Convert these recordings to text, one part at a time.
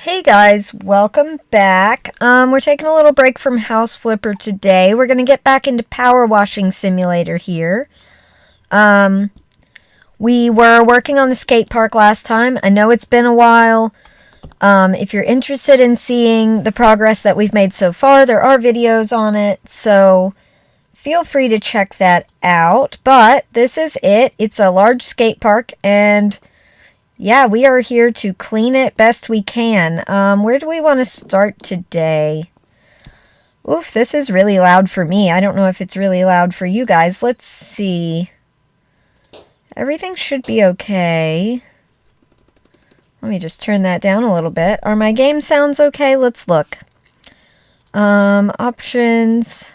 Hey guys, welcome back. We're taking a little break from House Flipper today. We're going to get back into Power Washing Simulator here. We were working on the skate park last time. I know it's been a while. If you're interested in seeing the progress that we've made so far, there are videos on it, so feel free to check that out. But this is it. It's a large skate park, and yeah, we are here to clean it best we can. Where do we want to start today? Oof, this is really loud for me. I don't know if it's really loud for you guys. Let's see. Everything should be okay. Let me just turn that down a little bit. Are my game sounds okay? Let's look. Options.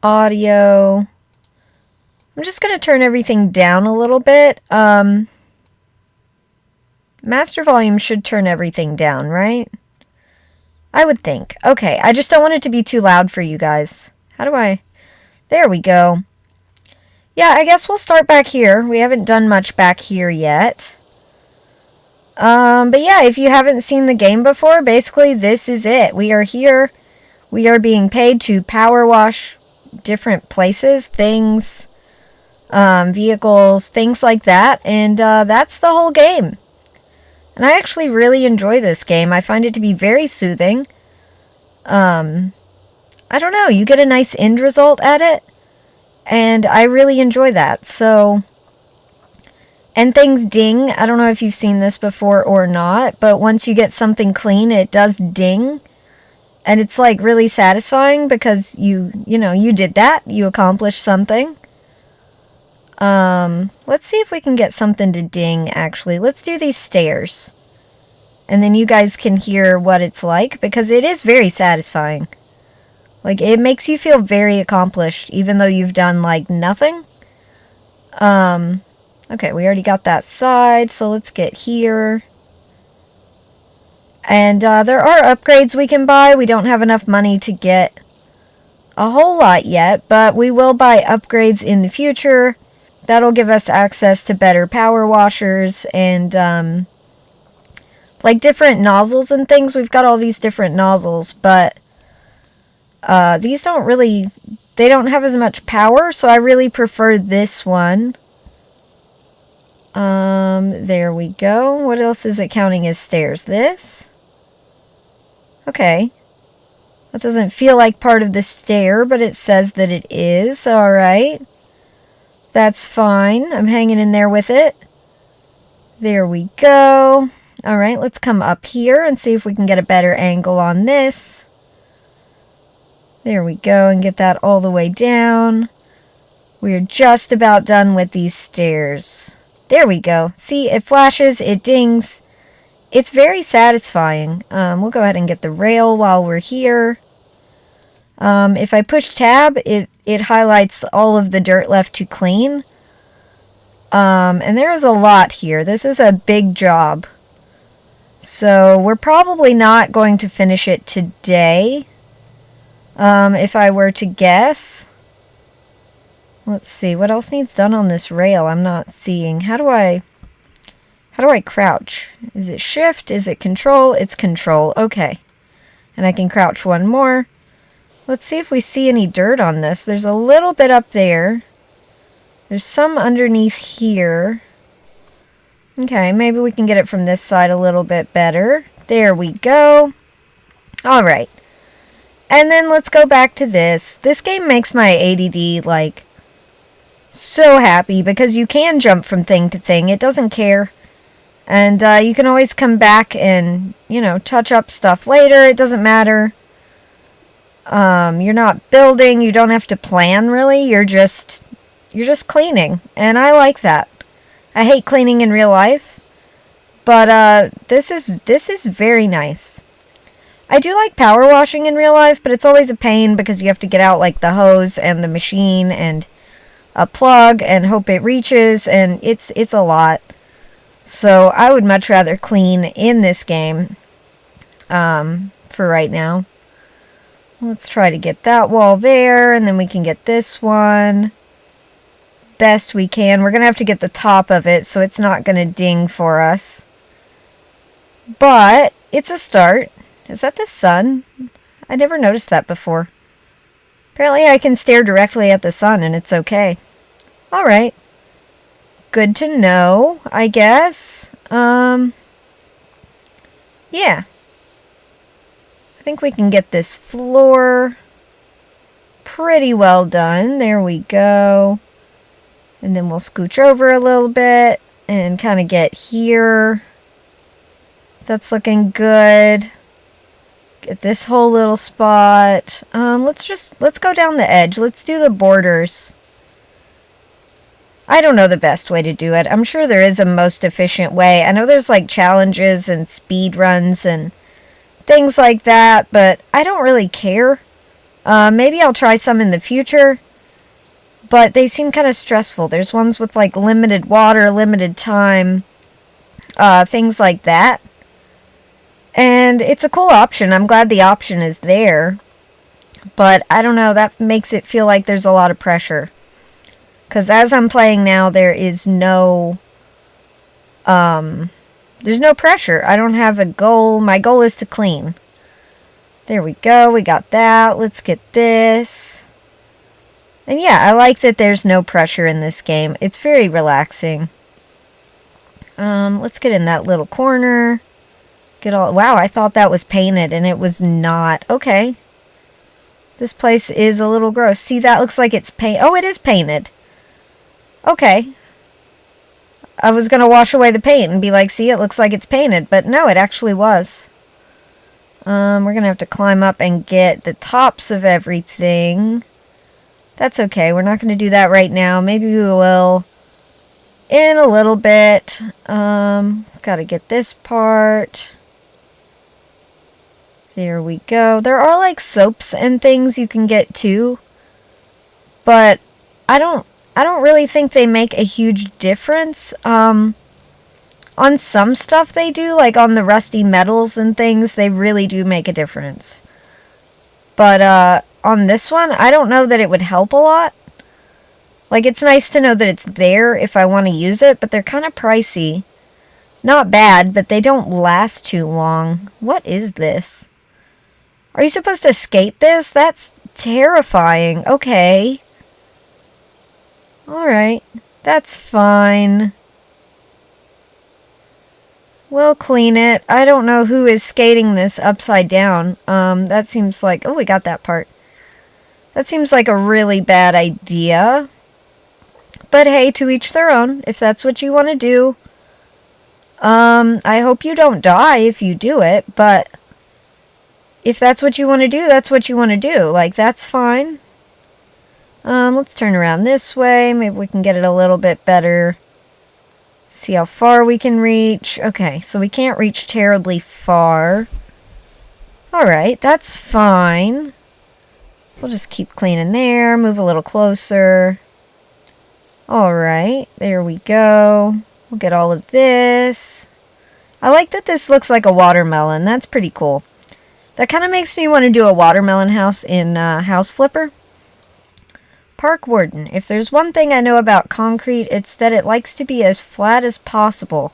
Audio. I'm just going to turn everything down a little bit. Master volume should turn everything down, right? I would think. Okay, I just don't want it to be too loud for you guys. How do I... There we go. Yeah, I guess we'll start back here. We haven't done much back here yet. But yeah, if you haven't seen the game before, basically this is it. We are here. We are being paid to power wash different places, things, vehicles, things like that. And that's the whole game. And I actually really enjoy this game. I find it to be very soothing. I don't know, you get a nice end result at it. And I really enjoy that. So, and things ding. I don't know if you've seen this before or not, but once you get something clean, it does ding. And it's like really satisfying because you did that. You accomplished something. Let's see if we can get something to ding, actually. Let's do these stairs. And then you guys can hear what it's like, because it is very satisfying. Like, it makes you feel very accomplished, even though you've done, like, nothing. Okay, we already got that side, so let's get here. And, there are upgrades we can buy. We don't have enough money to get a whole lot yet, but we will buy upgrades in the future. That'll give us access to better power washers and, like different nozzles and things. We've got all these different nozzles, but, these don't really, they don't have as much power, so I really prefer this one. There we go. What else is it counting as stairs? This? Okay. That doesn't feel like part of the stair, but it says that it is. Alright. That's fine. I'm hanging in there with it. There we go. Alright, let's come up here and see if we can get a better angle on this. There we go, and get that all the way down. We're just about done with these stairs. There we go. See, it flashes, it dings. It's very satisfying. We'll go ahead and get the rail while we're here. If I push tab, it highlights all of the dirt left to clean. And there's a lot here. This is a big job. So we're probably not going to finish it today. If I were to guess. Let's see, what else needs done on this rail? I'm not seeing. How do I crouch? Is it shift? Is it control? It's control. Okay. And I can crouch one more. Let's see if we see any dirt on this. There's a little bit up there. There's some underneath here. Okay, maybe we can get it from this side a little bit better. There we go. Alright. And then let's go back to this. This game makes my ADD, like, so happy because you can jump from thing to thing. It doesn't care. And you can always come back and, touch up stuff later. It doesn't matter. You're not building, you don't have to plan really, you're just cleaning, and I like that. I hate cleaning in real life, but this is very nice. I do like power washing in real life, but it's always a pain because you have to get out like the hose and the machine and a plug and hope it reaches, and it's a lot. So I would much rather clean in this game for right now. Let's try to get that wall there, and then we can get this one best we can. We're going to have to get the top of it, so it's not going to ding for us. But it's a start. Is that the sun? I never noticed that before. Apparently I can stare directly at the sun and it's okay. Alright. Good to know, I guess. Yeah. I think we can get this floor pretty well done. There we go. And then we'll scooch over a little bit and kind of get here. That's looking good. Get this whole little spot. Let's go down the edge. Let's do the borders. I don't know the best way to do it. I'm sure there is a most efficient way. I know there's like challenges and speed runs and things like that, but I don't really care. Maybe I'll try some in the future, but they seem kind of stressful. There's ones with like limited water, limited time, things like that. And it's a cool option. I'm glad the option is there, but I don't know, that makes it feel like there's a lot of pressure. Because as I'm playing now, there is no, there's no pressure. I don't have a goal. My goal is to clean. There we go. We got that. Let's get this. And yeah, I like that there's no pressure in this game. It's very relaxing. Let's get in that little corner. Get all, wow, I thought that was painted and it was not. Okay. This place is a little gross. See, that looks like it's paint. Oh, it is painted. Okay. I was going to wash away the paint and be like, see, it looks like it's painted. But no, it actually was. We're going to have to climb up and get the tops of everything. That's okay. We're not going to do that right now. Maybe we will in a little bit. Got to get this part. There we go. There are like soaps and things you can get too. But I don't really think they make a huge difference. On some stuff they do, like on the rusty metals and things, they really do make a difference. But on this one, I don't know that it would help a lot. Like, it's nice to know that it's there if I want to use it, but they're kind of pricey. Not bad, but they don't last too long. What is this? Are you supposed to skate this? That's terrifying. Okay. Alright. That's fine. We'll clean it. I don't know who is skating this upside down. That seems like... Oh, we got that part. That seems like a really bad idea. But hey, to each their own. If that's what you want to do. I hope you don't die if you do it, but... If that's what you want to do, that's what you want to do. Like, that's fine. Let's turn around this way. Maybe we can get it a little bit better. See how far we can reach. Okay, so we can't reach terribly far. Alright, that's fine. We'll just keep cleaning there. Move a little closer. Alright, there we go. We'll get all of this. I like that this looks like a watermelon. That's pretty cool. That kind of makes me want to do a watermelon house in House Flipper. Park Warden. If there's one thing I know about concrete, it's that it likes to be as flat as possible.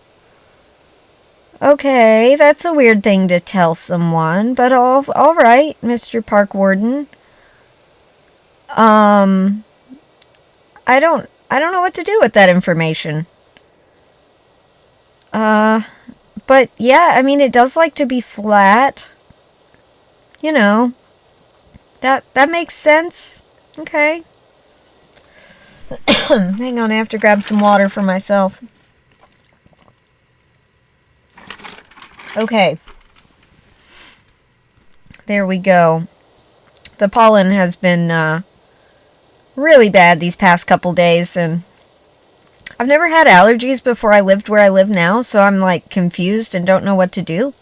Okay, that's a weird thing to tell someone, but all right, Mr. Park Warden. I don't know what to do with that information. But yeah, I mean, it does like to be flat. You know, that makes sense. Okay. Hang on, I have to grab some water for myself. Okay. There we go. The pollen has been really bad these past couple days, and I've never had allergies before I lived where I live now, so I'm like confused and don't know what to do.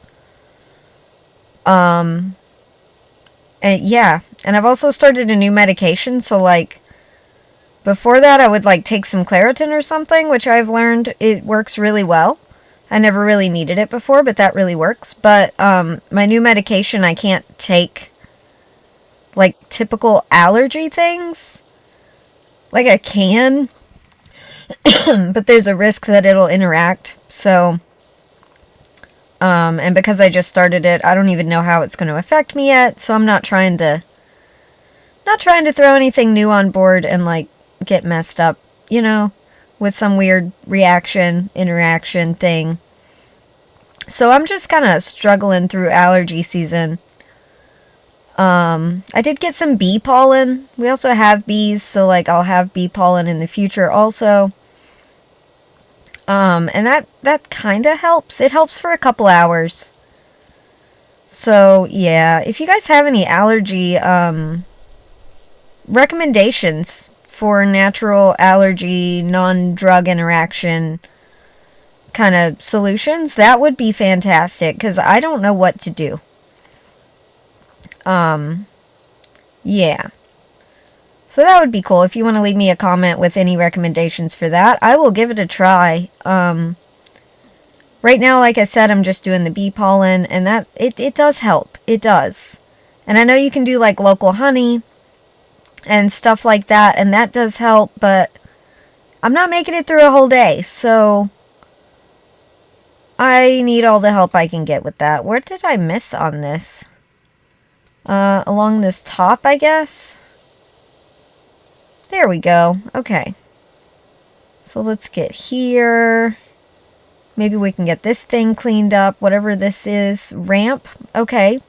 And yeah, and I've also started a new medication, so like before that I would like take some Claritin or something, which I've learned it works really well. I never really needed it before, but that really works. But my new medication, I can't take like typical allergy things. Like I can, but there's a risk that it'll interact. So And because I just started it, I don't even know how it's going to affect me yet. So I'm not trying to throw anything new on board and like get messed up, you know, with some weird interaction thing. So I'm just kind of struggling through allergy season. I did get some bee pollen. We also have bees, so like I'll have bee pollen in the future also. And that kind of helps. It helps for a couple hours. So yeah, if you guys have any allergy recommendations for natural allergy, non-drug interaction kind of solutions, that would be fantastic, because I don't know what to do. Yeah. So that would be cool. If you want to leave me a comment with any recommendations for that, I will give it a try. Right now, like I said, I'm just doing the bee pollen, and that it does help. It does. And I know you can do like local honey and stuff like that, and that does help, but I'm not making it through a whole day, so I need all the help I can get with that. Where did I miss on this? Along this top, I guess? There we go. Okay. So let's get here. Maybe we can get this thing cleaned up, whatever this is. Ramp. Okay.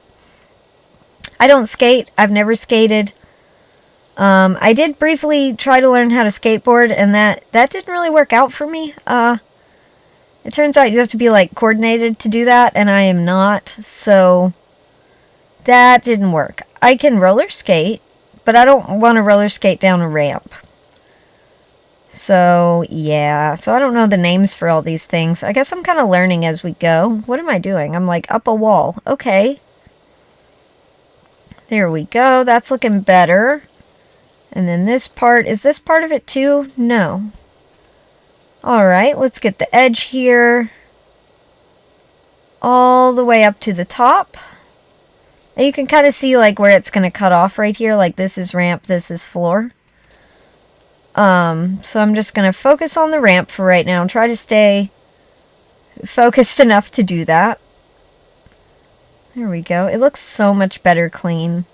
I don't skate. I've never skated. I did briefly try to learn how to skateboard, and that didn't really work out for me. It turns out you have to be like coordinated to do that, and I am not, so that didn't work. I can roller skate, but I don't want to roller skate down a ramp. So, yeah. So I don't know the names for all these things. I guess I'm kind of learning as we go. What am I doing? I'm like up a wall. Okay. There we go. That's looking better. And then this part. Is this part of it too? No. Alright, let's get the edge here. All the way up to the top. And you can kind of see like where it's going to cut off right here. Like this is ramp, this is floor. So I'm just going to focus on the ramp for right now and try to stay focused enough to do that. There we go. It looks so much better clean.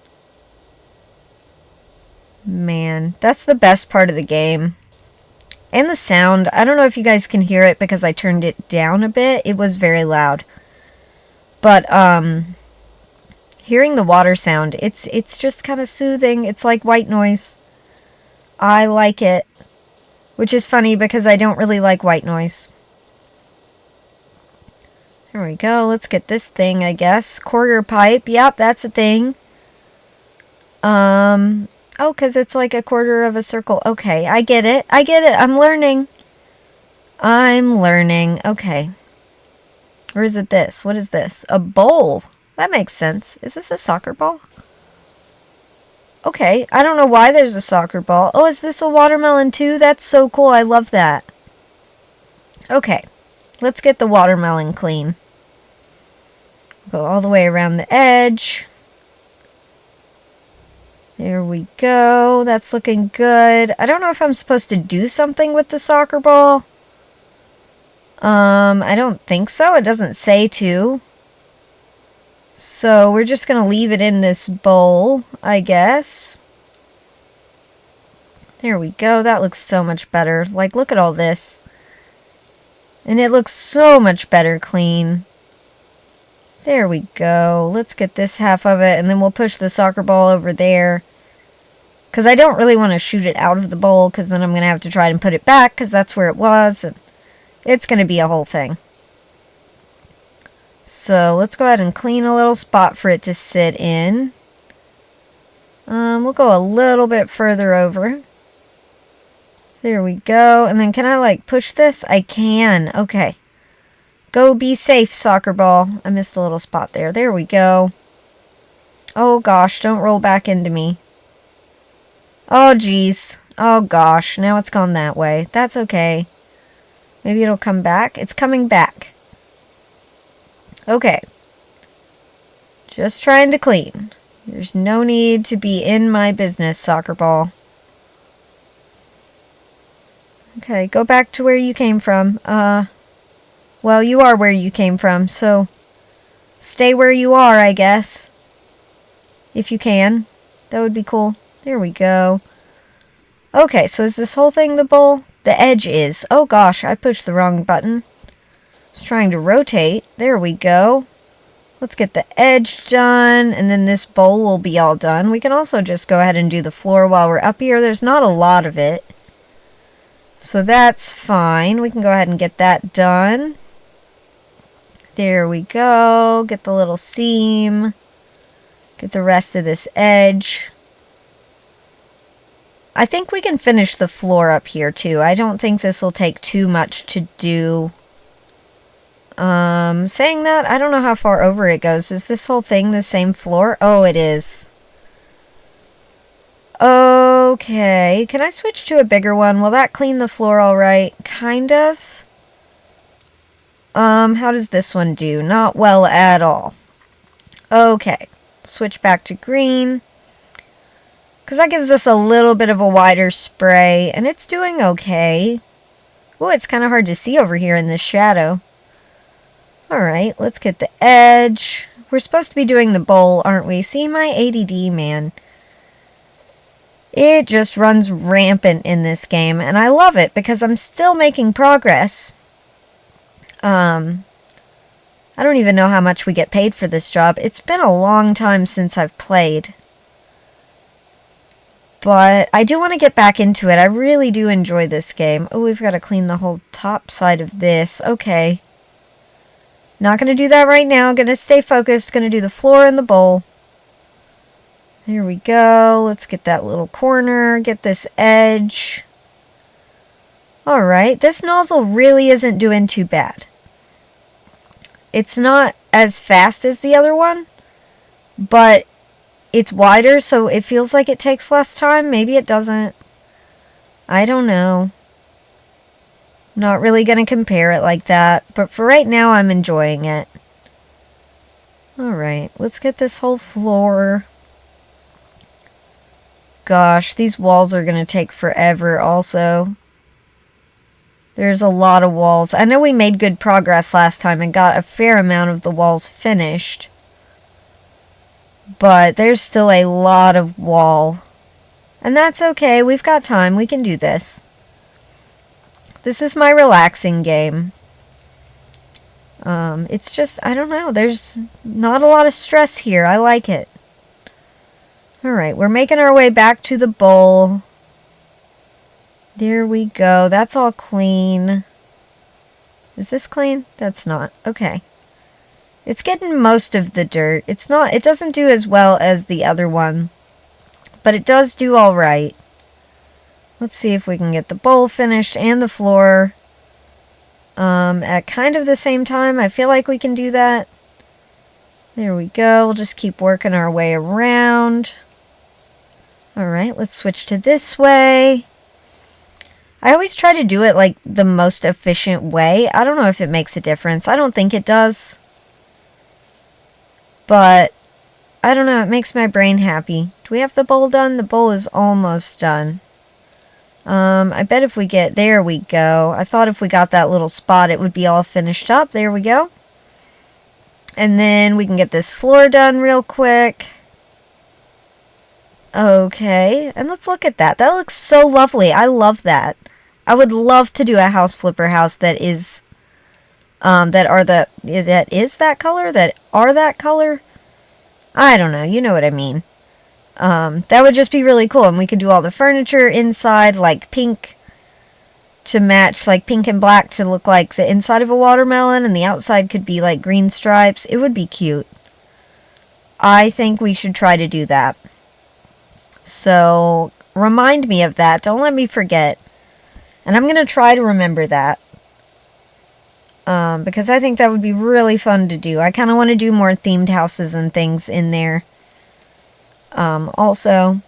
Man, that's the best part of the game. And the sound. I don't know if you guys can hear it because I turned it down a bit. It was very loud. But, hearing the water sound, it's just kind of soothing. It's like white noise. I like it. Which is funny because I don't really like white noise. There we go. Let's get this thing, I guess. Quarter pipe. Yep, that's a thing. Oh, because it's like a quarter of a circle. Okay, I get it. I get it. I'm learning. I'm learning. Okay. Or is it this? What is this? A bowl. That makes sense. Is this a soccer ball? Okay. I don't know why there's a soccer ball. Oh, is this a watermelon too? That's so cool. I love that. Okay. Let's get the watermelon clean. Go all the way around the edge. There we go. That's looking good. I don't know if I'm supposed to do something with the soccer ball. I don't think so. It doesn't say to. So we're just going to leave it in this bowl, I guess. There we go. That looks so much better. Like, look at all this. And it looks so much better clean. There we go. Let's get this half of it, and then we'll push the soccer ball over there. Because I don't really want to shoot it out of the bowl, because then I'm going to have to try and put it back, because that's where it was. And it's going to be a whole thing. So let's go ahead and clean a little spot for it to sit in. We'll go a little bit further over. There we go. And then can I like push this? I can. Okay. Go be safe, soccer ball. I missed a little spot there. There we go. Oh gosh, don't roll back into me. Oh geez. Oh gosh, now it's gone that way. That's okay. Maybe it'll come back. It's coming back. Okay. Just trying to clean. There's no need to be in my business, soccer ball. Okay, go back to where you came from. Well, you are where you came from, so stay where you are, I guess. If you can. That would be cool. There we go. Okay, so is this whole thing the bowl? The edge is. Oh gosh, I pushed the wrong button. I was trying to rotate. There we go. Let's get the edge done, and then this bowl will be all done. We can also just go ahead and do the floor while we're up here. There's not a lot of it, so that's fine. We can go ahead and get that done. There we go. Get the little seam. Get the rest of this edge. I think we can finish the floor up here too. I don't think this will take too much to do. Saying that, I don't know how far over it goes. Is this whole thing the same floor? Oh, it is. Okay. Can I switch to a bigger one? Will that clean the floor all right? Kind of. How does this one do? Not well at all. Okay. Switch back to green. Because that gives us a little bit of a wider spray. And it's doing okay. Oh, it's kind of hard to see over here in this shadow. Alright, let's get the edge. We're supposed to be doing the bowl, aren't we? See, my ADD, man. It just runs rampant in this game. And I love it because I'm still making progress. I don't even know how much we get paid for this job. It's been a long time since I've played. But I do want to get back into it. I really do enjoy this game. Oh, we've got to clean the whole top side of this. Okay. Not going to do that right now. Going to stay focused. Going to do the floor and the bowl. There we go. Let's get that little corner. Get this edge. Alright. This nozzle really isn't doing too bad. It's not as fast as the other one. But it's wider, so it feels like it takes less time. Maybe it doesn't. I don't know. Not really going to compare it like that. But for right now, I'm enjoying it. Alright, let's get this whole floor. Gosh, these walls are going to take forever also. There's a lot of walls. I know we made good progress last time and got a fair amount of the walls finished. But there's still a lot of wall. And that's okay. We've got time. We can do this. This is my relaxing game. It's just, I don't know. There's not a lot of stress here. I like it. Alright, we're making our way back to the bowl. There we go. That's all clean. Is this clean? That's not. Okay. It's getting most of the dirt. It's not, it doesn't do as well as the other one. But it does do all right. Let's see if we can get the bowl finished and the floor at kind of the same time. I feel like we can do that. There we go. We'll just keep working our way around. Alright, let's switch to this way. I always try to do it like the most efficient way. I don't know if it makes a difference. I don't think it does. But I don't know. It makes my brain happy. Do we have the bowl done? The bowl is almost done. I bet if we get... There we go. I thought if we got that little spot, it would be all finished up. There we go. And then we can get this floor done real quick. Okay. And let's look at that. That looks so lovely. I love that. I would love to do a house flipper house that is... that is that color? That are that color? I don't know. You know what I mean. That would just be really cool. And we could do all the furniture inside like pink to match, like pink and black to look like the inside of a watermelon. And the outside could be like green stripes. It would be cute. I think we should try to do that. So remind me of that. Don't let me forget. And I'm going to try to remember that. Because I think that would be really fun to do. I kind of want to do more themed houses and things in there. Also,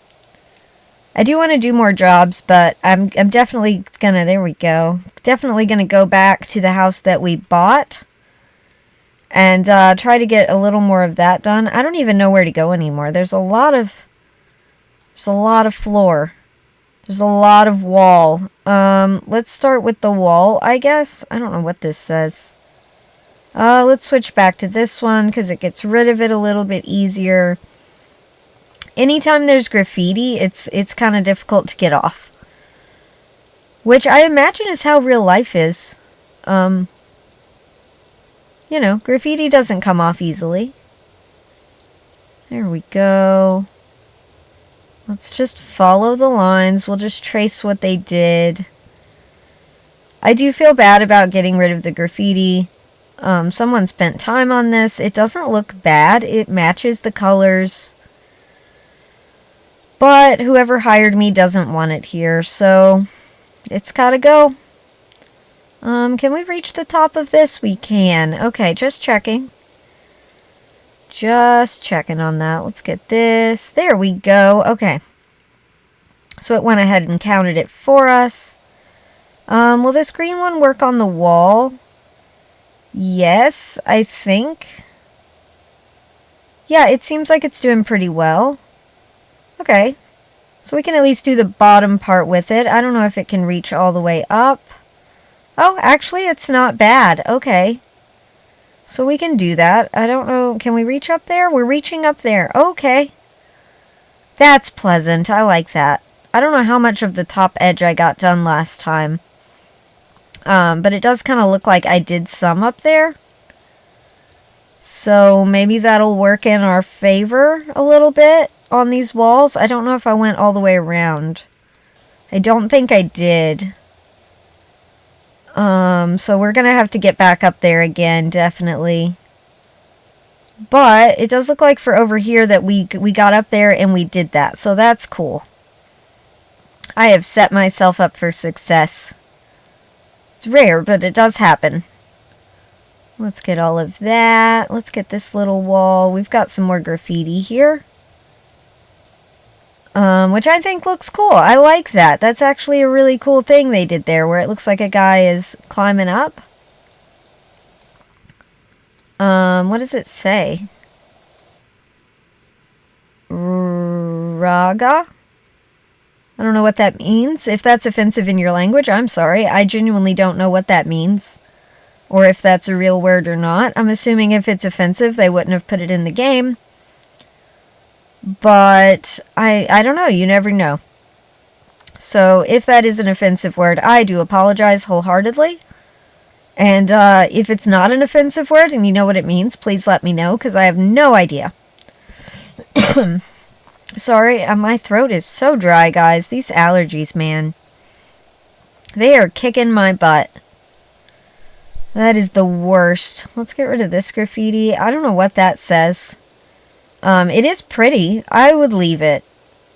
I do want to do more jobs, but I'm definitely gonna, there we go, definitely gonna go back to the house that we bought and try to get a little more of that done. I don't even know where to go anymore. There's a lot of floor. There's a lot of wall. Let's start with the wall, I guess. I don't know what this says. Let's switch back to this one because it gets rid of it a little bit easier. Anytime there's graffiti, it's kind of difficult to get off. Which I imagine is how real life is. You know, graffiti doesn't come off easily. There we go. Let's just follow the lines. We'll just trace what they did. I do feel bad about getting rid of the graffiti. Someone spent time on this. It doesn't look bad. It matches the colors. But whoever hired me doesn't want it here, so it's gotta go. Can we reach the top of this? We can. Okay, just checking. Just checking on that. Let's get this. There we go. Okay. So it went ahead and counted it for us. Will this green one work on the wall? Yes, I think. Yeah, it seems like it's doing pretty well. Okay. So we can at least do the bottom part with it. I don't know if it can reach all the way up. Oh, actually, it's not bad. Okay. So we can do that. I don't know. Can we reach up there? We're reaching up there. Okay. That's pleasant. I like that. I don't know how much of the top edge I got done last time. But it does kind of look like I did some up there. So maybe that'll work in our favor a little bit on these walls. I don't know if I went all the way around. I don't think I did. So we're going to have to get back up there again, definitely. But it does look like for over here that we got up there and we did that. So that's cool. I have set myself up for success. It's rare, but it does happen. Let's get all of that. Let's get this little wall. We've got some more graffiti here. Which I think looks cool. I like that. That's actually a really cool thing they did there, where it looks like a guy is climbing up. What does it say? Raga? I don't know what that means. If that's offensive in your language, I'm sorry. I genuinely don't know what that means. Or if that's a real word or not. I'm assuming if it's offensive, they wouldn't have put it in the game. But I don't know. You never know. So if that is an offensive word, I do apologize wholeheartedly. And if it's not an offensive word and you know what it means, please let me know, because I have no idea. Sorry, my throat is so dry, guys. These allergies, man. They are kicking my butt. That is the worst. Let's get rid of this graffiti. I don't know what that says. It is pretty. I would leave it.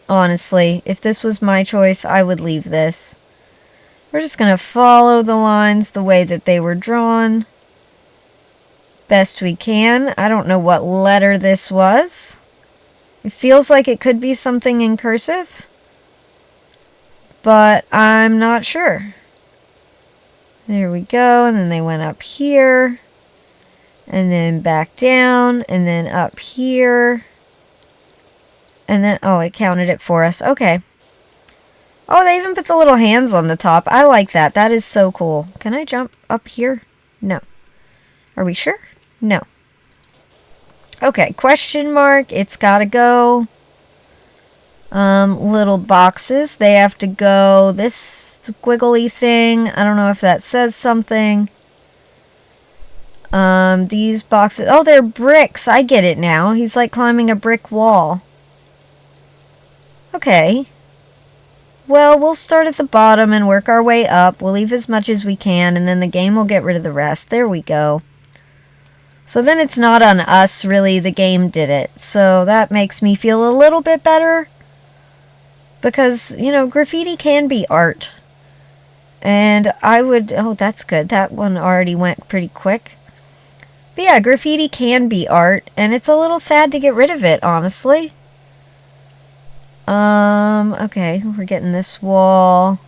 Honestly, if this was my choice, I would leave this. We're just going to follow the lines the way that they were drawn. Best we can. I don't know what letter this was. It feels like it could be something in cursive. But I'm not sure. There we go. And then they went up here. And then back down. And then up here. And then, oh, it counted it for us. Okay. Oh, they even put the little hands on the top. I like that. That is so cool. Can I jump up here? No. Are we sure? No. Okay, question mark. It's gotta go. Little boxes. They have to go. This squiggly thing. I don't know if that says something. These boxes. Oh, they're bricks. I get it now. He's like climbing a brick wall. Okay. Well, we'll start at the bottom and work our way up. We'll leave as much as we can, and then the game will get rid of the rest. There we go. So then it's not on us, really. The game did it. So that makes me feel a little bit better. Because, you know, graffiti can be art. And I would... Oh, that's good. That one already went pretty quick. But yeah, graffiti can be art. And it's a little sad to get rid of it, honestly. Okay, we're getting this wall.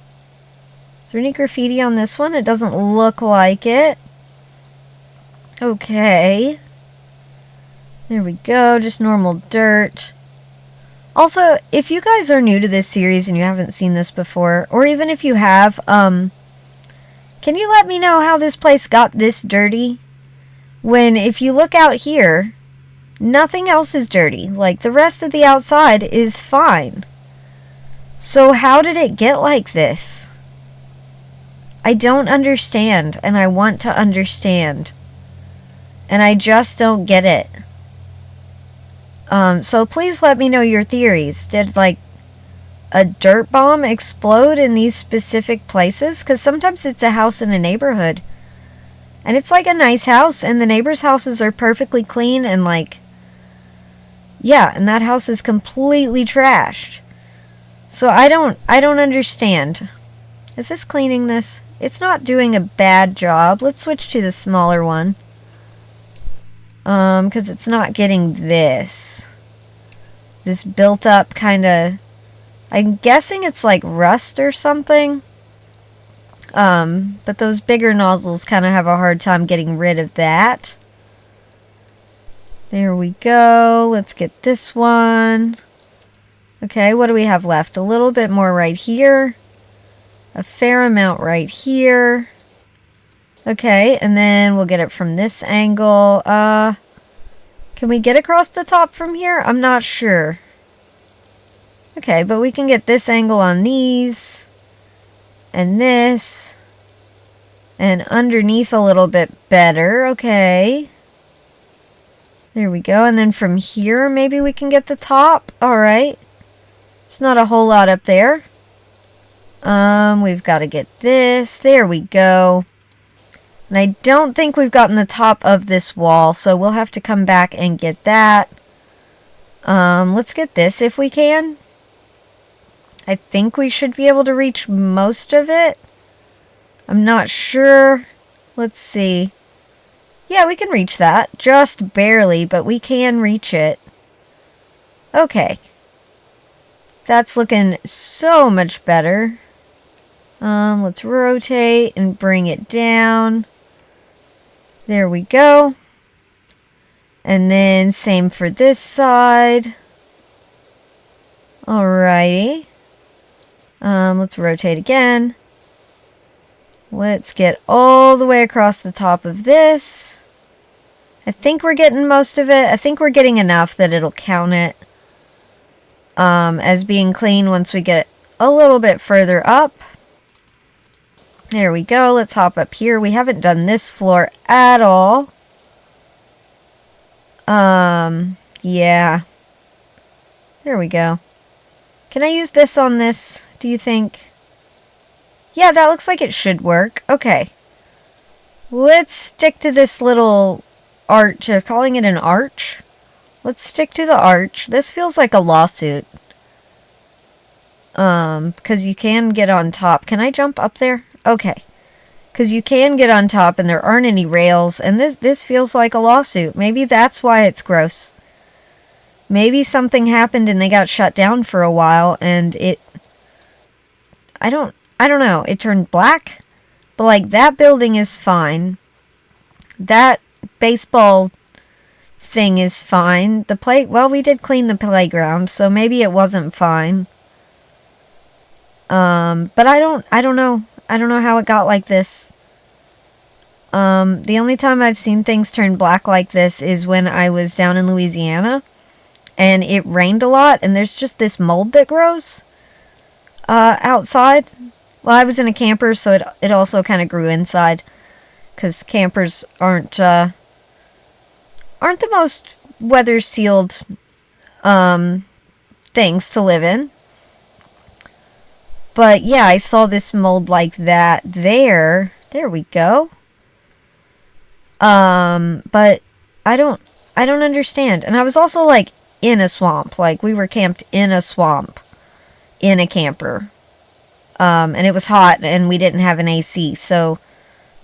Is there any graffiti on this one? It doesn't look like it. Okay. There we go, just normal dirt. Also, if you guys are new to this series and you haven't seen this before, or even if you have, can you let me know how this place got this dirty? When if you look out here, nothing else is dirty. Like the rest of the outside is fine. So how did it get like this? I don't understand, and I want to understand. And I just don't get it. So please let me know your theories. Did, like, a dirt bomb explode in these specific places? Because sometimes it's a house in a neighborhood. And it's, like, a nice house, and the neighbors' houses are perfectly clean, and, like... Yeah, and that house is completely trashed. So I don't understand. Is this cleaning this? It's not doing a bad job. Let's switch to the smaller one. Because it's not getting this. This built up kind of... I'm guessing it's like rust or something. But those bigger nozzles kind of have a hard time getting rid of that. There we go. Let's get this one. Okay, what do we have left? A little bit more right here. A fair amount right here. Okay, and then we'll get it from this angle. Can we get across the top from here? I'm not sure. Okay, but we can get this angle on these. And this. And underneath a little bit better. Okay. There we go. And then from here, maybe we can get the top. Alright. There's not a whole lot up there. We've got to get this. There we go. And I don't think we've gotten the top of this wall, so we'll have to come back and get that. Let's get this if we can. I think we should be able to reach most of it. I'm not sure. Let's see. Yeah, we can reach that. Just barely, but we can reach it. Okay. That's looking so much better. Let's rotate and bring it down. There we go. And then same for this side. Alrighty. Let's rotate again. Let's get all the way across the top of this. I think we're getting most of it. I think we're getting enough that it'll count it as being clean once we get a little bit further up. There we go. Let's hop up here. We haven't done this floor at all. Yeah. There we go. Can I use this on this, do you think? Yeah, that looks like it should work. Okay. Let's stick to this little arch. I'm calling it an arch. Let's stick to the arch. This feels like a lawsuit. Because you can get on top. Can I jump up there? Okay. Because you can get on top and there aren't any rails. And this feels like a lawsuit. Maybe that's why it's gross. Maybe something happened and they got shut down for a while and it... I don't know. It turned black. But like that building is fine. That baseball thing is fine. The well, we did clean the playground, so maybe it wasn't fine. But I don't know. I don't know how it got like this. The only time I've seen things turn black like this is when I was down in Louisiana and it rained a lot and there's just this mold that grows outside. Well, I was in a camper, so it also kind of grew inside because campers aren't the most weather sealed things to live in. But yeah, I saw this mold like that there. There we go. But I don't understand. And I was also like in a swamp. Like we were camped in a swamp in a camper. And it was hot and we didn't have an AC. So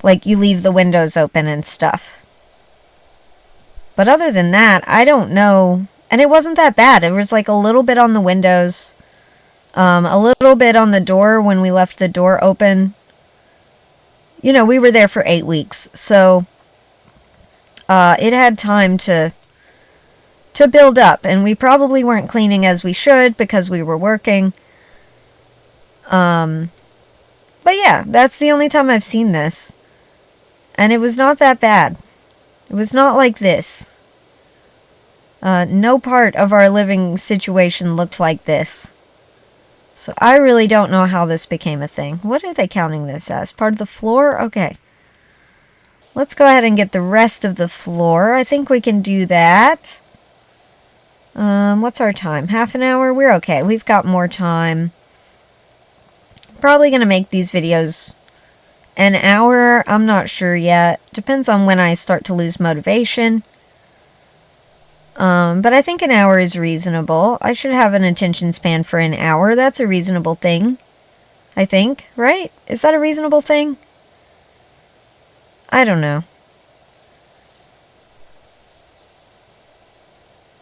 like you leave the windows open and stuff. But other than that, I don't know. And it wasn't that bad. It was like a little bit on the windows. A little bit on the door when we left the door open. You know, we were there for 8 weeks. So it had time to build up. And we probably weren't cleaning as we should because we were working. But yeah, that's the only time I've seen this. And it was not that bad. It was not like this. No part of our living situation looked like this. So I really don't know how this became a thing. What are they counting this as? Part of the floor? Okay. Let's go ahead and get the rest of the floor. I think we can do that. What's our time? Half an hour? We're okay. We've got more time. Probably going to make these videos an hour. I'm not sure yet. Depends on when I start to lose motivation. But I think an hour is reasonable. I should have an attention span for an hour. That's a reasonable thing. I think, right? Is that a reasonable thing? I don't know.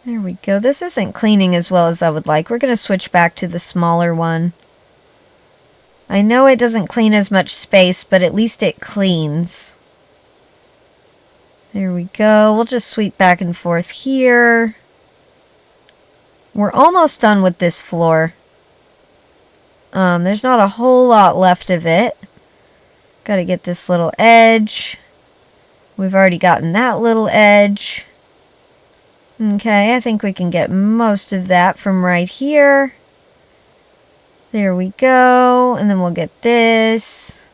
There we go. This isn't cleaning as well as I would like. We're going to switch back to the smaller one. I know it doesn't clean as much space, but at least it cleans. There we go. We'll just sweep back and forth here. We're almost done with this floor. There's not a whole lot left of it. Got to get this little edge. We've already gotten that little edge. Okay, I think we can get most of that from right here. There we go. And then we'll get this.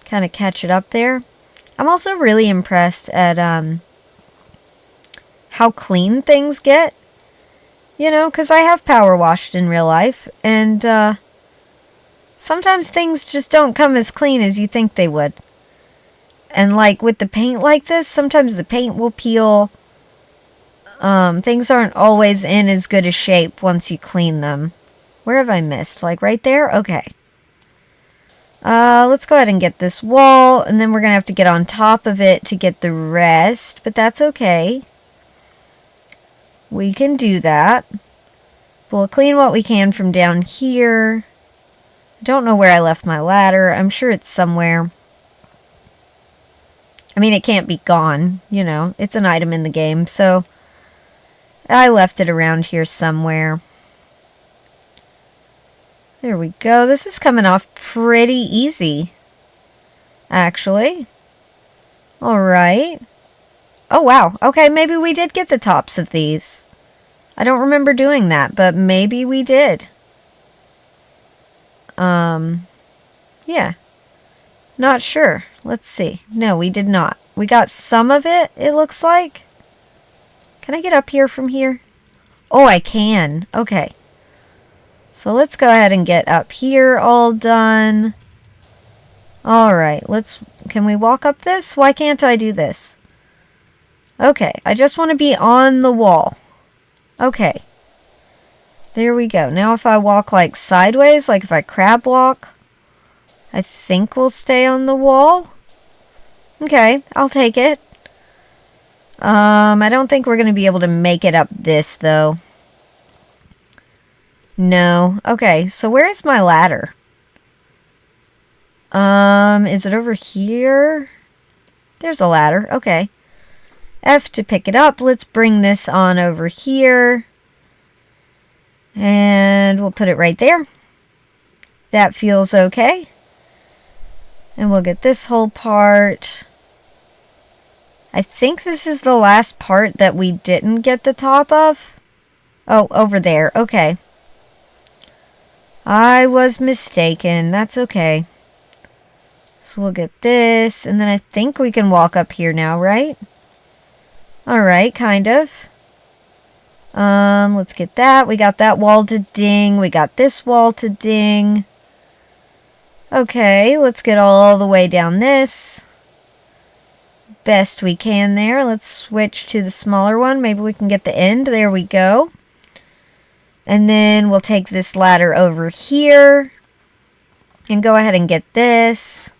Kind of catch it up there. I'm also really impressed at how clean things get. You know, because I have power washed in real life. And sometimes things just don't come as clean as you think they would. And like with the paint like this, sometimes the paint will peel. Things aren't always in as good a shape once you clean them. Where have I missed? Like right there? Okay. Let's go ahead and get this wall, and then we're going to have to get on top of it to get the rest, but that's okay. We can do that. We'll clean what we can from down here. I don't know where I left my ladder. I'm sure it's somewhere. I mean, it can't be gone, you know. It's an item in the game, so I left it around here somewhere. There we go. This is coming off pretty easy, actually. All right. Oh, wow. Okay, maybe we did get the tops of these. I don't remember doing that, but maybe we did. Yeah. Not sure. Let's see. No, we did not. We got some of it, it looks like. Can I get up here from here? Oh, I can. Okay. So let's go ahead and get up here all done. All right, can we walk up this? Why can't I do this? Okay, I just want to be on the wall. Okay. There we go. Now if I walk like sideways, like if I crab walk, I think we'll stay on the wall. Okay, I'll take it. I don't think we're going to be able to make it up this though. No. Okay, so where is my ladder? Is it over here? There's a ladder. Okay. F to pick it up. Let's bring this on over here. And we'll put it right there. That feels okay. And we'll get this whole part. I think this is the last part that we didn't get the top of. Oh, over there. Okay. I was mistaken. That's okay. So we'll get this, and then I think we can walk up here now, right? Alright, kind of. Let's get that. We got that wall to ding. We got this wall to ding. Okay, let's get all the way down this. Best we can there. Let's switch to the smaller one. Maybe we can get the end. There we go. And then we'll take this ladder over here and go ahead and get this.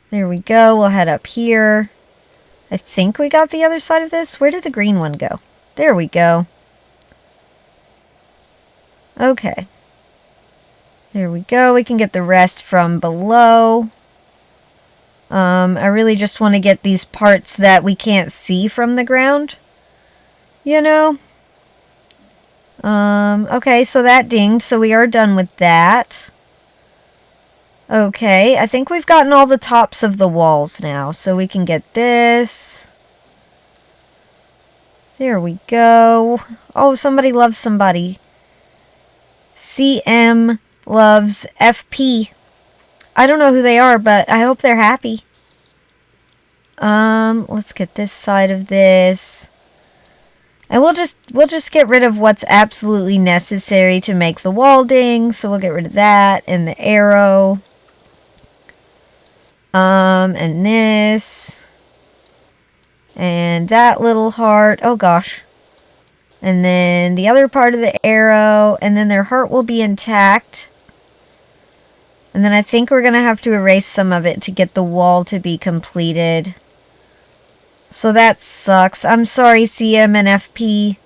There we go. We'll head up here. I think we got the other side of this. Where did the green one go? There we go. Okay. There we go. We can get the rest from below. I really just want to get these parts that we can't see from the ground. You know? Okay, so that dinged, so we are done with that. Okay, I think we've gotten all the tops of the walls now, so we can get this. There we go. Oh, somebody loves somebody. CM loves FP. I don't know who they are, but I hope they're happy. Let's get this side of this. And we'll just get rid of what's absolutely necessary to make the wall ding. So we'll get rid of that and the arrow. And this. And that little heart. Oh gosh. And then the other part of the arrow. And then their heart will be intact. And then I think we're going to have to erase some of it to get the wall to be completed. So that sucks. I'm sorry, CM and FP.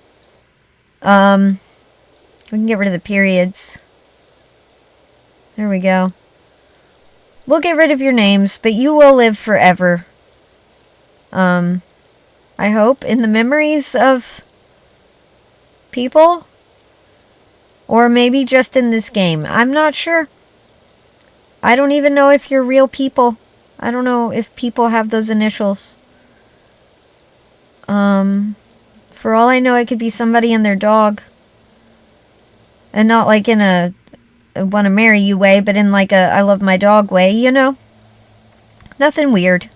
We can get rid of the periods. There we go. We'll get rid of your names, but you will live forever. I hope, in the memories of people. Or maybe just in this game. I'm not sure. I don't even know if you're real people. I don't know if people have those initials. For all I know, it could be somebody and their dog. And not like in a want to marry you way, but in like a I love my dog way, you know? Nothing weird.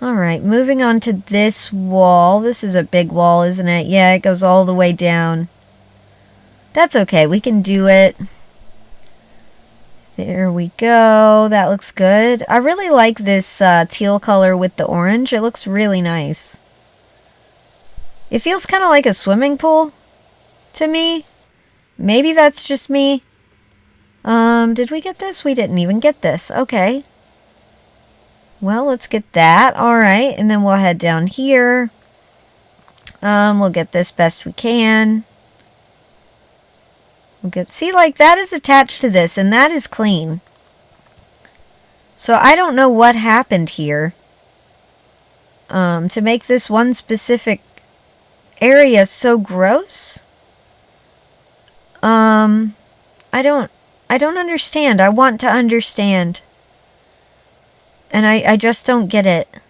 Alright, moving on to this wall. This is a big wall, isn't it? Yeah, it goes all the way down. That's okay, we can do it. There we go. That looks good. I really like this teal color with the orange. It looks really nice. It feels kind of like a swimming pool to me. Maybe that's just me. Did we get this? We didn't even get this. Okay. Well, let's get that. Alright, and then we'll head down here. We'll get this best we can. We'll get, see, like, that is attached to this, and that is clean. So I don't know what happened here. To make this one specific area so gross. I don't understand. I want to understand. And I just don't get it.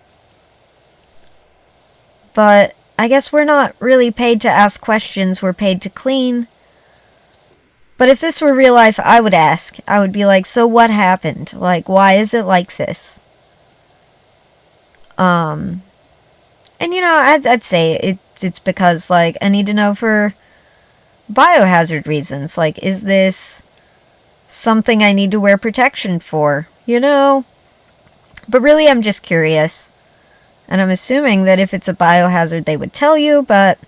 But I guess we're not really paid to ask questions. We're paid to clean. But if this were real life, I would ask. I would be like, so what happened? Like, why is it like this? And you know, I'd say it's because, like, I need to know for biohazard reasons. Like, is this something I need to wear protection for? You know? But really, I'm just curious. And I'm assuming that if it's a biohazard, they would tell you, but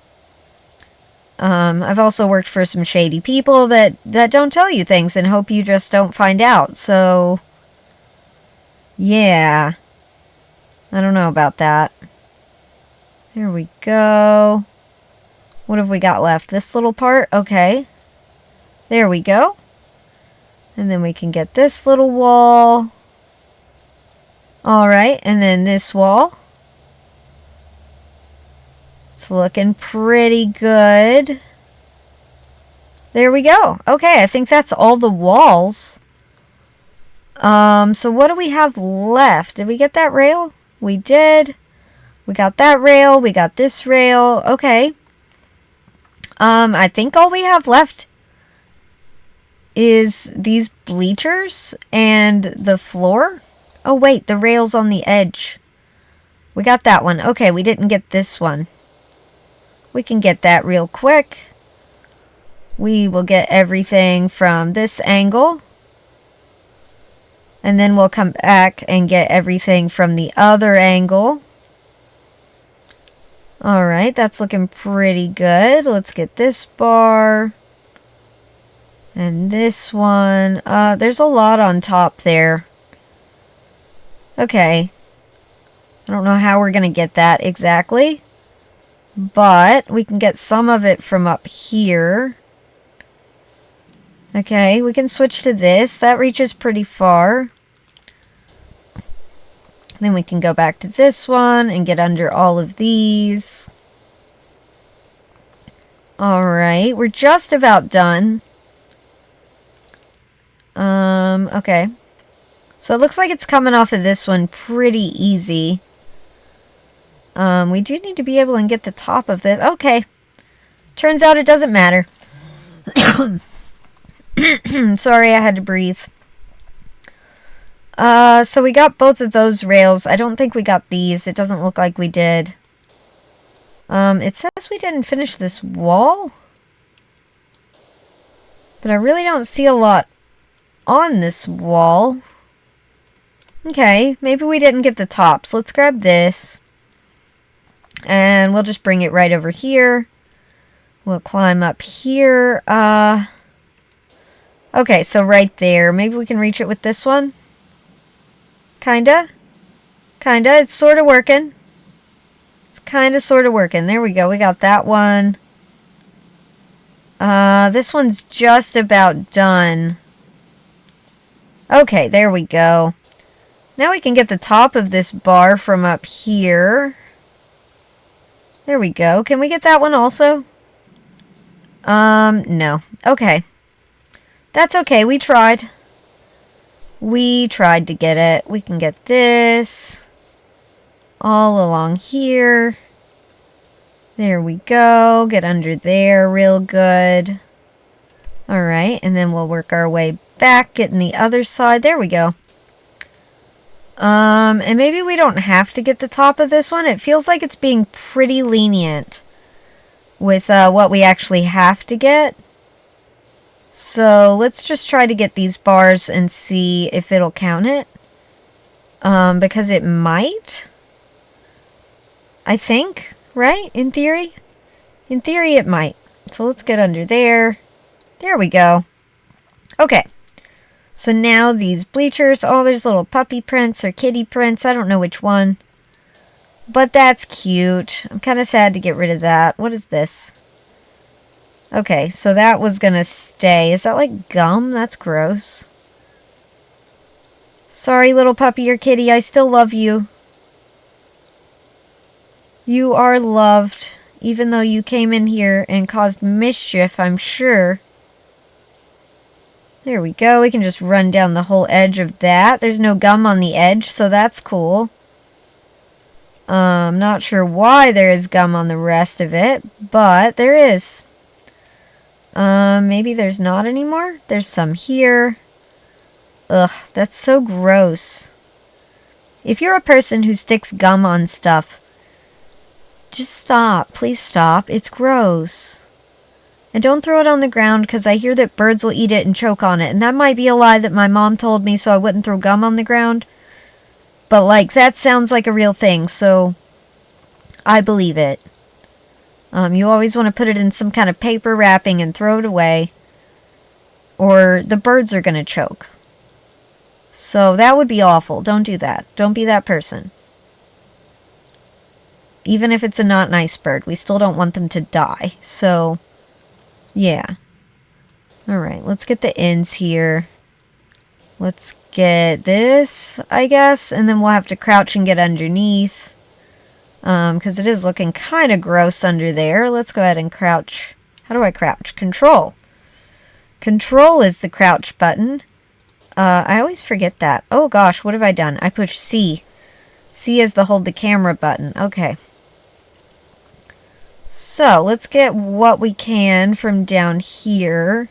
I've also worked for some shady people that don't tell you things and hope you just don't find out. So, yeah. I don't know about that. There we go. What have we got left? This little part? Okay. There we go. And then we can get this little wall. Alright, and then this wall. It's looking pretty good. There we go. Okay, I think that's all the walls. So what do we have left? Did we get that rail? We did. We got that rail. We got this rail. Okay. I think all we have left is these bleachers and the floor. Oh, wait, the rail's on the edge. We got that one. Okay, we didn't get this one. We can get that real quick. We will get everything from this angle. And then we'll come back and get everything from the other angle. Alright, that's looking pretty good. Let's get this bar. And this one. There's a lot on top there. Okay. I don't know how we're going to get that exactly. But we can get some of it from up here. Okay, we can switch to this. That reaches pretty far. Then we can go back to this one and get under all of these. Alright, we're just about done. Okay. So it looks like it's coming off of this one pretty easy. We do need to be able to get the top of this. Okay. Turns out it doesn't matter. Sorry, I had to breathe. So we got both of those rails. I don't think we got these. It doesn't look like we did. It says we didn't finish this wall. But I really don't see a lot on this wall. Okay, maybe we didn't get the tops. Let's grab this. And we'll just bring it right over here. We'll climb up here. Okay, so right there. Maybe we can reach it with this one. Kinda. Kinda. It's sort of working. It's kind of sort of working. There we go. We got that one. This one's just about done. Okay, there we go. Now we can get the top of this bar from up here. There we go. Can we get that one also? No. Okay. That's okay. We tried. We tried to get it. We can get this all along here. There we go. Get under there real good. Alright, and then we'll work our way back, getting the other side. There we go. And maybe we don't have to get the top of this one. It feels like it's being pretty lenient with what we actually have to get. So let's just try to get these bars and see if it'll count it. Because it might. I think, right? In theory? In theory it might. So let's get under there. There we go. Okay. So now these bleachers, oh, there's little puppy prints or kitty prints. I don't know which one. But that's cute. I'm kind of sad to get rid of that. What is this? Okay, so that was going to stay. Is that like gum? That's gross. Sorry, little puppy or kitty. I still love you. You are loved, even though you came in here and caused mischief, I'm sure. There we go. We can just run down the whole edge of that. There's no gum on the edge, so that's cool. Not sure why there is gum on the rest of it, but there is. Maybe there's not anymore? There's some here. Ugh, that's so gross. If you're a person who sticks gum on stuff, just stop. Please stop. It's gross. And don't throw it on the ground, because I hear that birds will eat it and choke on it. And that might be a lie that my mom told me, so I wouldn't throw gum on the ground. But, like, that sounds like a real thing, so I believe it. You always want to put it in some kind of paper wrapping and throw it away, or the birds are going to choke. So that would be awful. Don't do that. Don't be that person. Even if it's a not nice bird, we still don't want them to die. So, yeah. Alright, let's get the ends here. Let's get this, I guess, and then we'll have to crouch and get underneath. Because it is looking kind of gross under there. Let's go ahead and crouch. How do I crouch? Control. Control is the crouch button. I always forget that. Oh gosh, what have I done? I pushed C. C is the hold the camera button. Okay. So, let's get what we can from down here.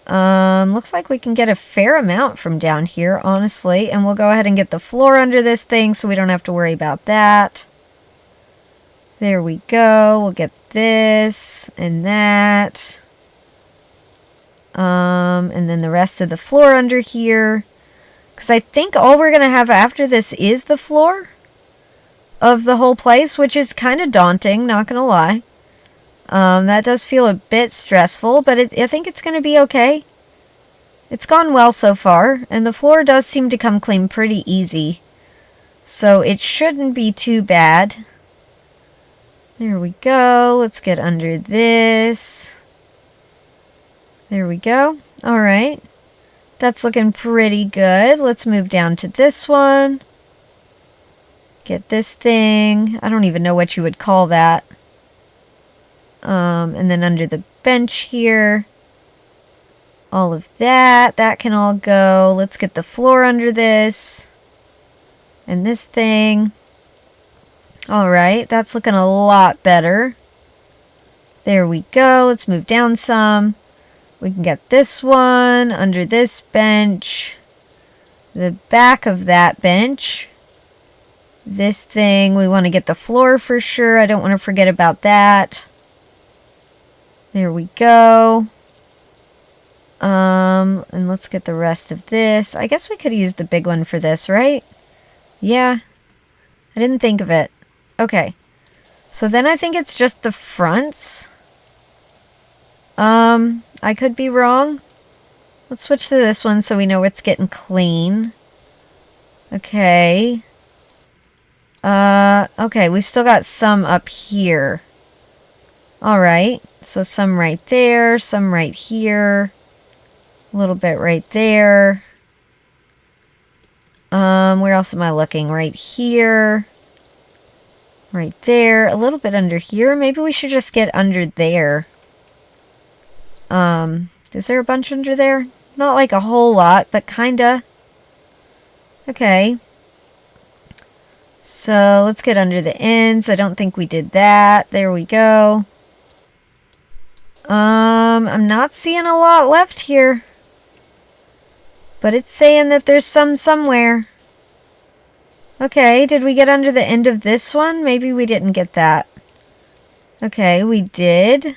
Looks like we can get a fair amount from down here, honestly. And we'll go ahead and get the floor under this thing so we don't have to worry about that. There we go. We'll get this and that. And then the rest of the floor under here. Because I think all we're going to have after this is the floor of the whole place, which is kind of daunting, not going to lie. That does feel a bit stressful, but I think it's going to be okay. It's gone well so far, and the floor does seem to come clean pretty easy. So it shouldn't be too bad. There we go. Let's get under this. There we go. Alright. That's looking pretty good. Let's move down to this one. Get this thing. I don't even know what you would call that. And then under the bench here. All of that. That can all go. Let's get the floor under this. And this thing. All right, that's looking a lot better. There we go. Let's move down some. We can get this one under this bench. The back of that bench. This thing, we want to get the floor for sure. I don't want to forget about that. There we go. And let's get the rest of this. I guess we could use the big one for this, right? Yeah. I didn't think of it. Okay. So then I think it's just the fronts. I could be wrong. Let's switch to this one so we know it's getting clean. Okay. Okay, we've still got some up here. Alright, so some right there, some right here. A little bit right there. Where else am I looking? Right here. Right there. A little bit under here. Maybe we should just get under there. Is there a bunch under there? Not like a whole lot, but kinda. Okay. So let's get under the ends. I don't think we did that. There we go. I'm not seeing a lot left here. But it's saying that there's some somewhere. Okay, did we get under the end of this one? Maybe we didn't get that. Okay, we did.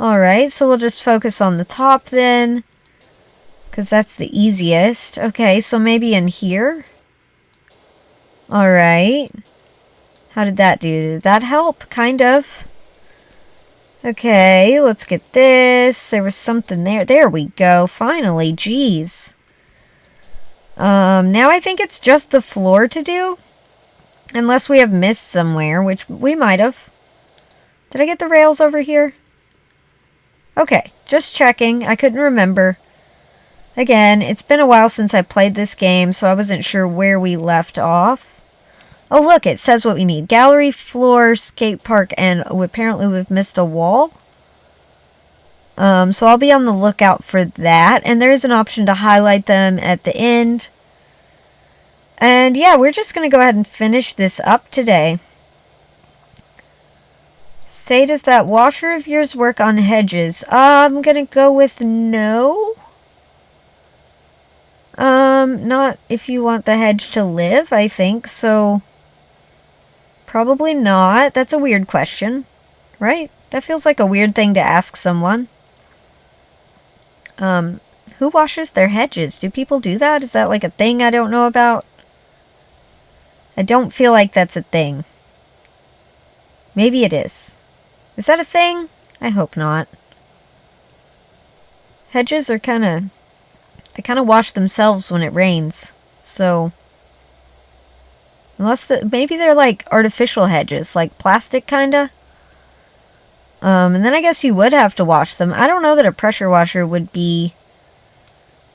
Alright, so we'll just focus on the top then. Because that's the easiest. Okay, so maybe in here? Alright. How did that do? Did that help? Kind of. Okay, let's get this. There was something there. There we go. Finally, jeez. Now I think it's just the floor to do. Unless we have missed somewhere, which we might have. Did I get the rails over here? Okay, just checking. I couldn't remember. Again, it's been a while since I played this game, so I wasn't sure where we left off. Oh, look, it says what we need. Gallery, floor, skate park, and apparently we've missed a wall. So I'll be on the lookout for that. And there is an option to highlight them at the end. And yeah, we're just going to go ahead and finish this up today. Say, does that washer of yours work on hedges? I'm going to go with no. Not if you want the hedge to live, I think. So probably not. That's a weird question, right? That feels like a weird thing to ask someone. Who washes their hedges? Do people do that? Is that like a thing I don't know about? I don't feel like that's a thing. Maybe it is. Is that a thing? I hope not. Hedges are they kind of wash themselves when it rains. So maybe they're like artificial hedges, like plastic kinda. And then I guess you would have to wash them. I don't know that a pressure washer would be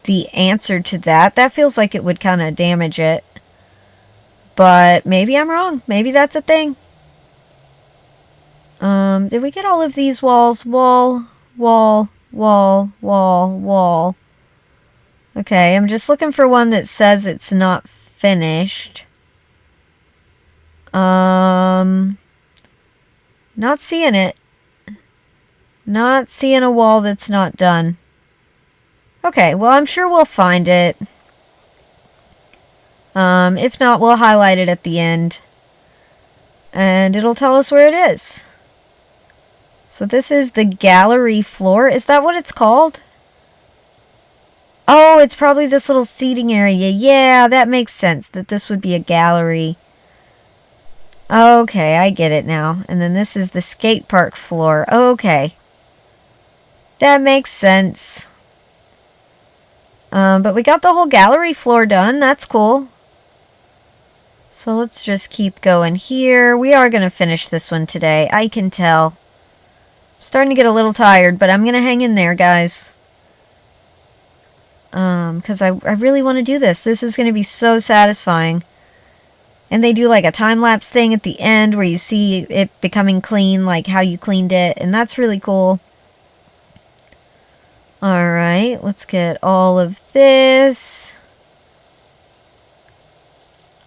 the answer to that. That feels like it would kind of damage it. But maybe I'm wrong. Maybe that's a thing. Did we get all of these walls? Wall, wall, wall, wall, wall. Okay, I'm just looking for one that says it's not finished. Not seeing it. Not seeing a wall that's not done. Okay, well, I'm sure we'll find it. If not, we'll highlight it at the end. And it'll tell us where it is. So this is the gallery floor. Is that what it's called? Oh, it's probably this little seating area. Yeah, that makes sense that this would be a gallery. Okay, I get it now. And then this is the skate park floor. Okay. That makes sense. But we got the whole gallery floor done. That's cool. So let's just keep going here. We are going to finish this one today. I can tell. I'm starting to get a little tired, but I'm going to hang in there, guys. Because I really want to do this. This is going to be so satisfying. And they do like a time-lapse thing at the end where you see it becoming clean, like how you cleaned it. And that's really cool. Alright, let's get all of this.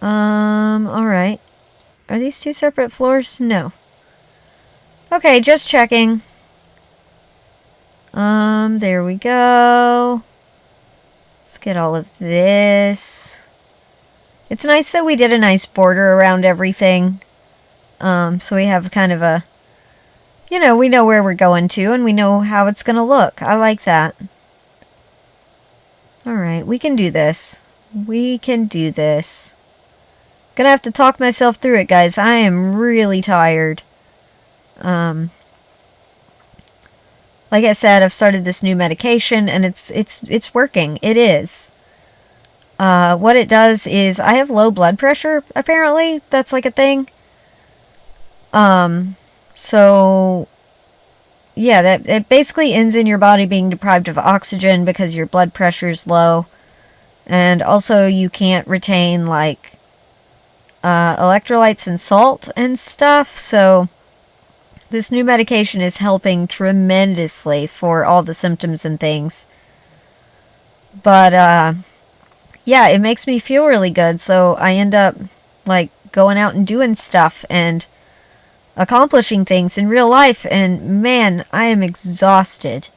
Alright. Are these two separate floors? No. Okay, just checking. There we go. Let's get all of this. It's nice that we did a nice border around everything. So we have kind of a, you know, we know where we're going to and we know how it's going to look. I like that. Alright, we can do this. We can do this. Gonna have to talk myself through it, guys. I am really tired. Like I said, I've started this new medication and it's working. It is. What it does is I have low blood pressure, apparently. That's like a thing. So yeah, that it basically ends in your body being deprived of oxygen because your blood pressure's low. And also you can't retain like electrolytes and salt and stuff. So this new medication is helping tremendously for all the symptoms and things. But, yeah, it makes me feel really good. So I end up, like, going out and doing stuff and accomplishing things in real life. And, man, I am exhausted.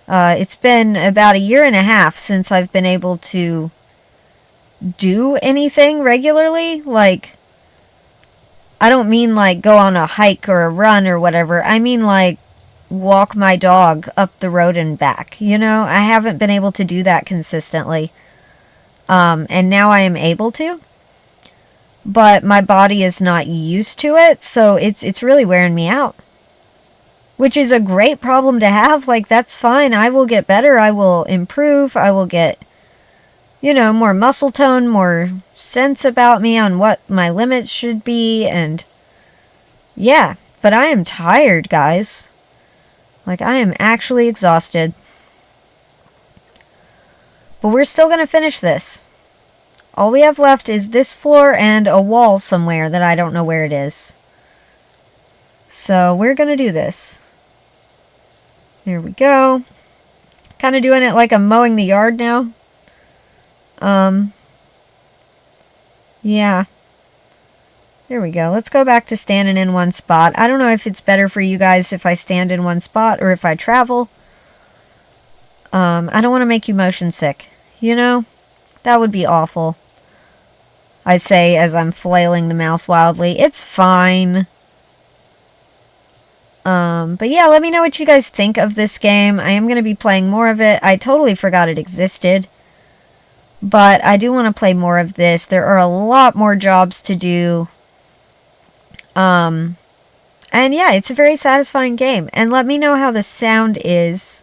It's been about 1.5 years since I've been able to do anything regularly. Like, I don't mean like go on a hike or a run or whatever. I mean like walk my dog up the road and back. You know, I haven't been able to do that consistently. And now I am able to. But my body is not used to it, so it's really wearing me out. Which is a great problem to have. Like, that's fine. I will get better. I will improve. I will get, you know, more muscle tone, more sense about me on what my limits should be, and yeah, but I am tired, guys. Like, I am actually exhausted. But we're still gonna finish this. All we have left is this floor and a wall somewhere that I don't know where it is. So we're gonna do this. There we go. Kind of doing it like I'm mowing the yard now. Yeah. There we go. Let's go back to standing in one spot. I don't know if it's better for you guys if I stand in one spot or if I travel. I don't want to make you motion sick. You know? That would be awful. I say as I'm flailing the mouse wildly. It's fine. But yeah, let me know what you guys think of this game. I am going to be playing more of it. I totally forgot it existed. But I do want to play more of this. There are a lot more jobs to do. And yeah, it's a very satisfying game. And let me know how the sound is.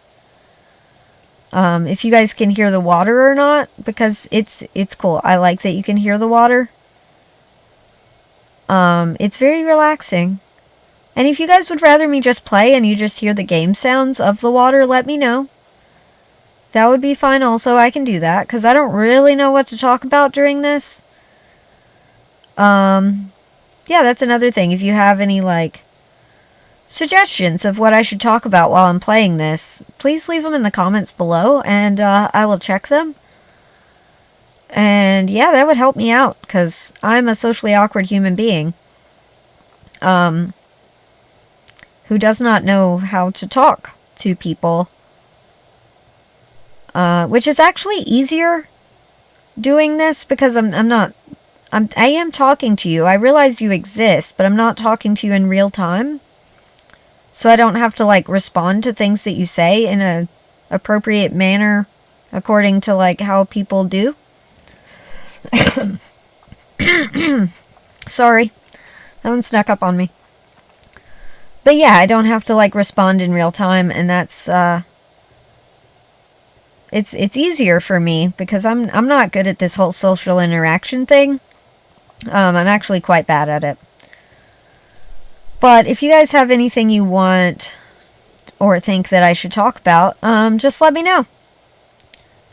If you guys can hear the water or not. Because it's cool. I like that you can hear the water. It's very relaxing. And if you guys would rather me just play and you just hear the game sounds of the water, let me know. That would be fine also. I can do that, because I don't really know what to talk about during this. Yeah, that's another thing. If you have any, like, suggestions of what I should talk about while I'm playing this, please leave them in the comments below, and I will check them. And yeah, that would help me out, because I'm a socially awkward human being. Who does not know how to talk to people. Which is actually easier doing this because I am talking to you. I realize you exist, but I'm not talking to you in real time. So I don't have to like respond to things that you say in a appropriate manner according to like how people do. Sorry. That one snuck up on me. But yeah, I don't have to like respond in real time, and that's it's easier for me because I'm not good at this whole social interaction thing. I'm actually quite bad at it. But if you guys have anything you want or think that I should talk about, just let me know.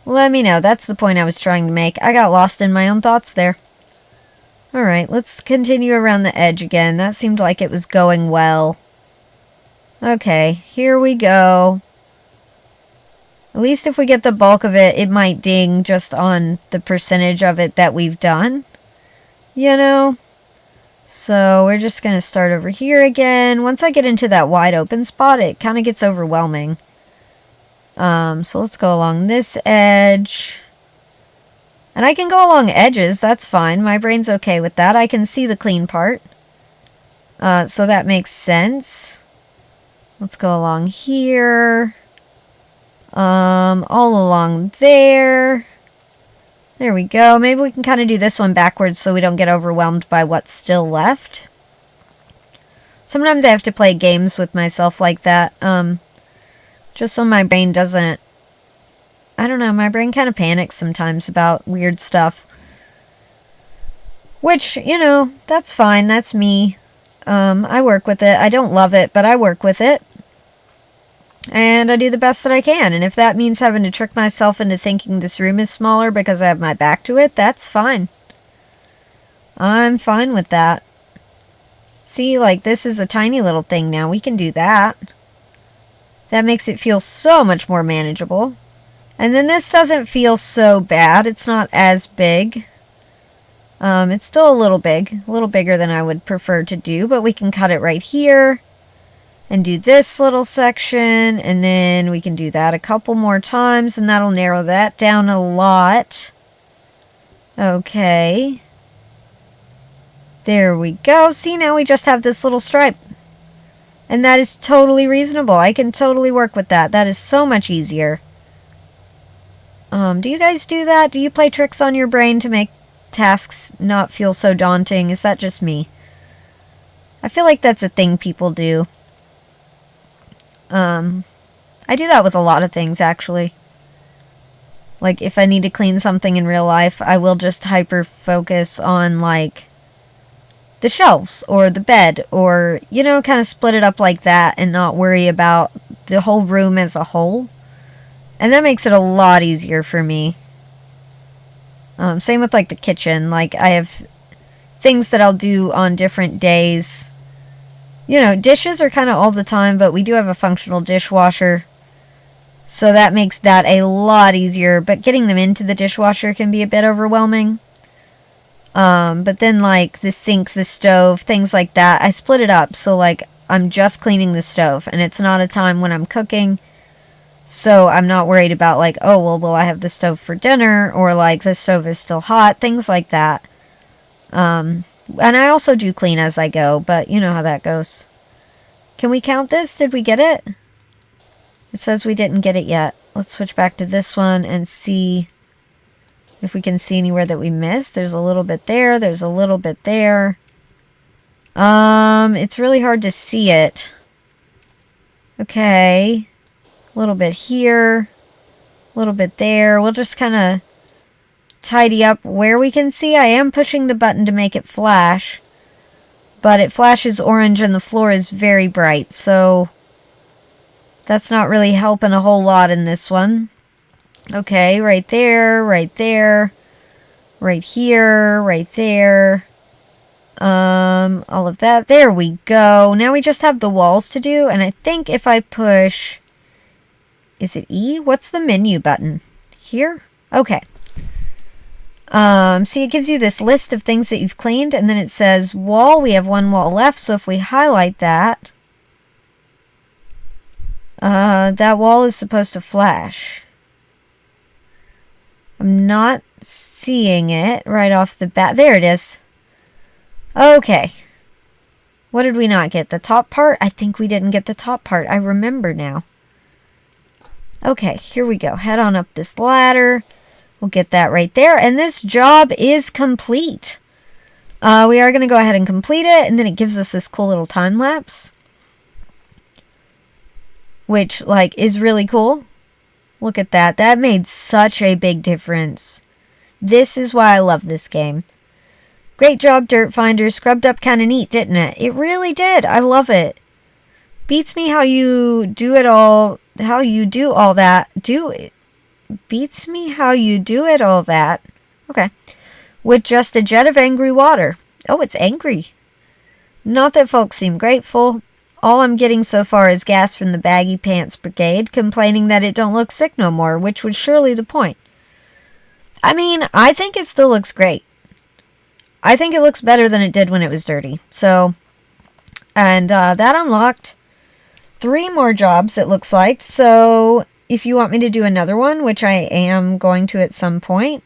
Let me know. That's the point I was trying to make. I got lost in my own thoughts there. Alright, let's continue around the edge again. That seemed like it was going well. Okay, here we go. At least if we get the bulk of it, it might ding just on the percentage of it that we've done. You know? So we're just going to start over here again. Once I get into that wide open spot, it kind of gets overwhelming. So let's go along this edge. And I can go along edges, that's fine. My brain's okay with that. I can see the clean part. So that makes sense. Let's go along here. All along there. There we go. Maybe we can kind of do this one backwards so we don't get overwhelmed by what's still left. Sometimes I have to play games with myself like that. Just so my brain doesn't... I don't know, my brain kind of panics sometimes about weird stuff. Which, you know, that's fine. That's me. I work with it. I don't love it, but I work with it. And I do the best that I can. And if that means having to trick myself into thinking this room is smaller because I have my back to it, that's fine. I'm fine with that. See, like, this is a tiny little thing now. We can do that. That makes it feel so much more manageable. And then this doesn't feel so bad. It's not as big. It's still a little big. A little bigger than I would prefer to do. But we can cut it right here. And do this little section. And then we can do that a couple more times. And that'll narrow that down a lot. Okay. There we go. See, now we just have this little stripe. And that is totally reasonable. I can totally work with that. That is so much easier. Do you guys do that? Do you play tricks on your brain to make tasks not feel so daunting? Is that just me? I feel like that's a thing people do. I do that with a lot of things, actually. Like, if I need to clean something in real life, I will just hyper-focus on, like, the shelves or the bed or, you know, kind of split it up like that and not worry about the whole room as a whole. And that makes it a lot easier for me. Same with, like, the kitchen. Like, I have things that I'll do on different days. You know, dishes are kind of all the time, but we do have a functional dishwasher. So that makes that a lot easier. But getting them into the dishwasher can be a bit overwhelming. But then, like, the sink, the stove, things like that, I split it up. So, like, I'm just cleaning the stove. And it's not a time when I'm cooking. So I'm not worried about, like, oh, well, will I have the stove for dinner? Or, like, the stove is still hot. Things like that. And I also do clean as I go. But you know how that goes. Can we count this? Did we get it? It says we didn't get it yet. Let's switch back to this one and see if we can see anywhere that we missed. There's a little bit there. There's a little bit there. It's really hard to see it. Okay. A little bit here. A little bit there. We'll just kind of tidy up where we can see. I am pushing the button to make it flash. But it flashes orange and the floor is very bright. So that's not really helping a whole lot in this one. Okay, right there, right there, right here, right there. All of that. There we go. Now we just have the walls to do. And I think if I push... Is it E? What's the menu button? Here? Okay. See, it gives you this list of things that you've cleaned. And then it says wall. We have one wall left. So if we highlight that... that wall is supposed to flash. I'm not seeing it right off the bat. There it is. Okay. What did we not get? The top part? I think we didn't get the top part. I remember now. Okay, here we go. Head on up this ladder. We'll get that right there. And this job is complete. We are going to go ahead and complete it. And then it gives us this cool little time lapse. Which, like, is really cool. Look at that. That made such a big difference. This is why I love this game. Great job, Dirt Finder. Scrubbed up kind of neat, didn't it? It really did. I love it. Beats me how you do it all. How you do all that. Beats me how you do it all that. Okay. With just a jet of angry water. Oh, it's angry. Not that folks seem grateful. All I'm getting so far is gas from the Baggy Pants Brigade, complaining that it don't look sick no more, which was surely the point. I mean, I think it still looks great. I think it looks better than it did when it was dirty. So, and that unlocked 3 more jobs, it looks like. So if you want me to do another one, which I am going to at some point,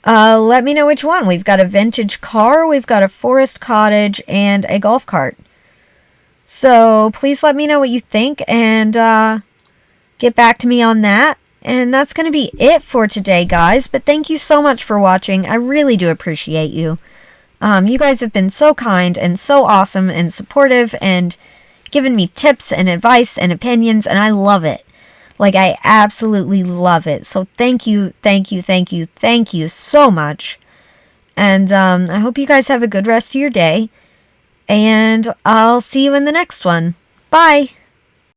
let me know which one. We've got a vintage car, we've got a forest cottage, and a golf cart. So please let me know what you think and get back to me on that. And that's going to be it for today, guys. But thank you so much for watching. I really do appreciate you. You guys have been so kind and so awesome and supportive and given me tips and advice and opinions, and I love it. Like, I absolutely love it. So thank you, thank you, thank you, thank you so much. And I hope you guys have a good rest of your day. And I'll see you in the next one. Bye!